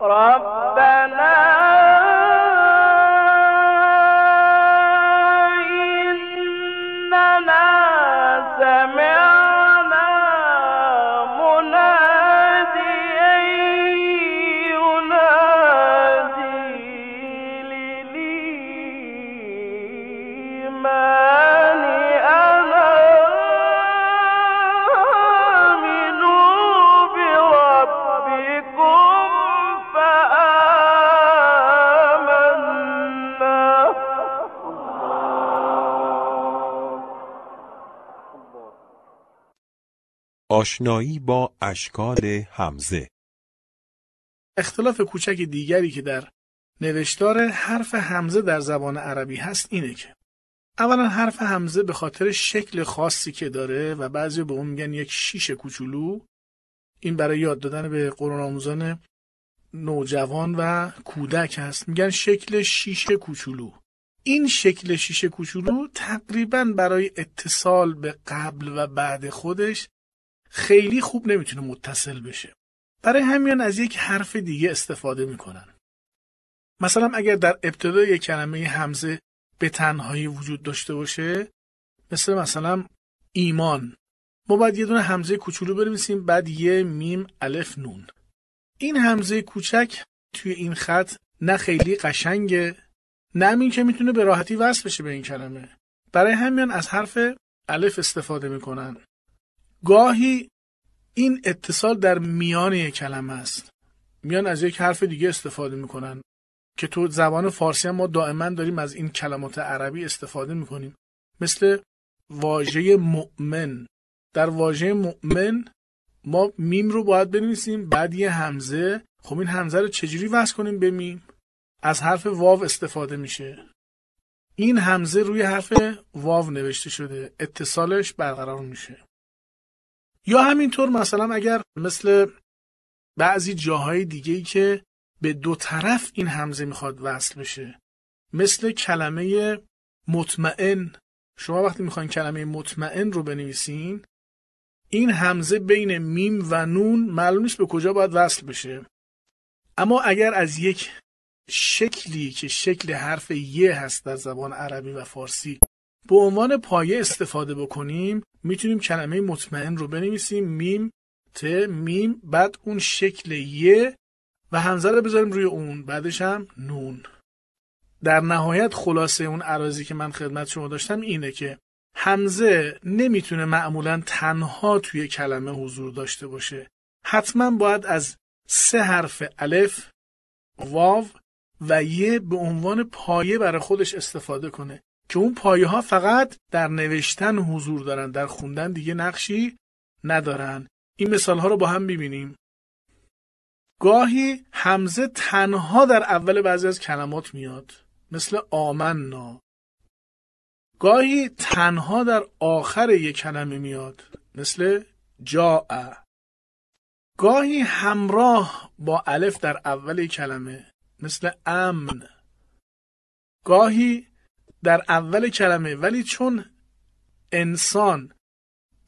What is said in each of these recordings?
ربنا إننا سمعنا مناديا ينادي للإيمان أن آمنوا بربكم آشنایی با اشکال همزه. اختلاف کوچک دیگری که در نوشتار حرف همزه در زبان عربی هست اینه که اولا حرف همزه به خاطر شکل خاصی که داره و بعضی به اون میگن یک شیش کوچولو، این برای یاد دادن به قرآن آموزان نوجوان و کودک هست، میگن شکل شیش کوچولو. این شکل شیش کوچولو تقریباً برای اتصال به قبل و بعد خودش خیلی خوب نمیتونه متصل بشه. برای همین از یک حرف دیگه استفاده میکنن. مثلا اگر در ابتدای یک کلمه همزه به تنهایی وجود داشته باشه، مثلا ایمان، ما باید یه دونه همزه کوچولو بنویسیم بعد یه میم الف نون. این همزه کوچک توی این خط نه خیلی قشنگه، نه همین که میتونه به راحتی وصل بشه به این کلمه. برای همین از حرف الف استفاده میکنن. گاهی این اتصال در میان یک کلمه است، میان از یک حرف دیگه استفاده میکنن که تو زبان فارسی هم ما دائما داریم از این کلمات عربی استفاده میکنیم. مثل واژه مؤمن. در واژه مؤمن ما میم رو باید بنویسیم بعد یه همزه. خب این همزه رو چجوری وصل کنیم به میم؟ از حرف واو استفاده میشه. این همزه روی حرف واو نوشته شده، اتصالش برقرار میشه. یا همینطور مثلا اگر مثل بعضی جاهای دیگه‌ای که به دو طرف این همزه میخواد وصل بشه، مثل کلمه مطمئن. شما وقتی میخواین کلمه مطمئن رو بنویسین، این همزه بین میم و نون معلوم نیست به کجا باید وصل بشه. اما اگر از یک شکلی که شکل حرف ی هست در زبان عربی و فارسی به عنوان پایه استفاده بکنیم، میتونیم کلمه مطمئن رو بنویسیم میم ت میم بعد اون شکل ی و همزه رو بذاریم روی اون، بعدش هم نون. در نهایت خلاصه اون عراضی که من خدمت شما داشتم اینه که همزه نمیتونه معمولاً تنها توی کلمه حضور داشته باشه. حتما باید از 3 حرف الف، واو و ی به عنوان پایه برای خودش استفاده کنه که اون پایه ها فقط در نوشتن حضور دارن، در خوندن دیگه نقشی ندارن. این مثال ها رو با هم ببینیم. گاهی همزه تنها در اول بعضی از کلمات میاد، مثل آمنا. گاهی تنها در آخر یک کلمه میاد، مثل جاء. گاهی همراه با الف در اول کلمه، مثل امن. گاهی در اول کلمه ولی چون انسان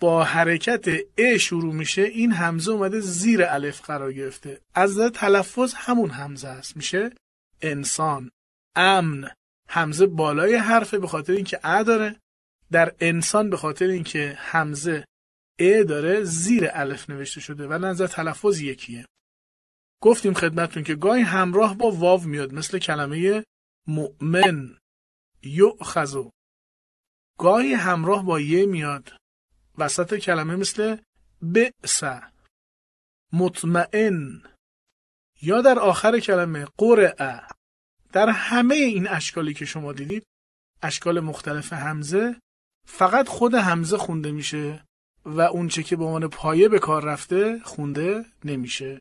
با حرکت ا شروع میشه، این همزه اومده زیر الف قرار گرفته. از نظر تلفظ همون همزه است، میشه انسان. امن همزه بالای حرفه به خاطر اینکه ا داره، در انسان به خاطر اینکه همزه ا داره زیر الف نوشته شده و نظر تلفظ یکیه. گفتیم خدمتتون که گاهی همراه با واو میاد، مثل کلمه مؤمن، یؤخذ. گاهی همراه با ی میاد وسط کلمه، مثل بئس، مطمئن. یا در آخر کلمه قرأ. در همه این اشکالی که شما دیدید، اشکال مختلف همزه، فقط خود همزه خونده میشه و اون چه که به عنوان پایه به کار رفته خونده نمیشه.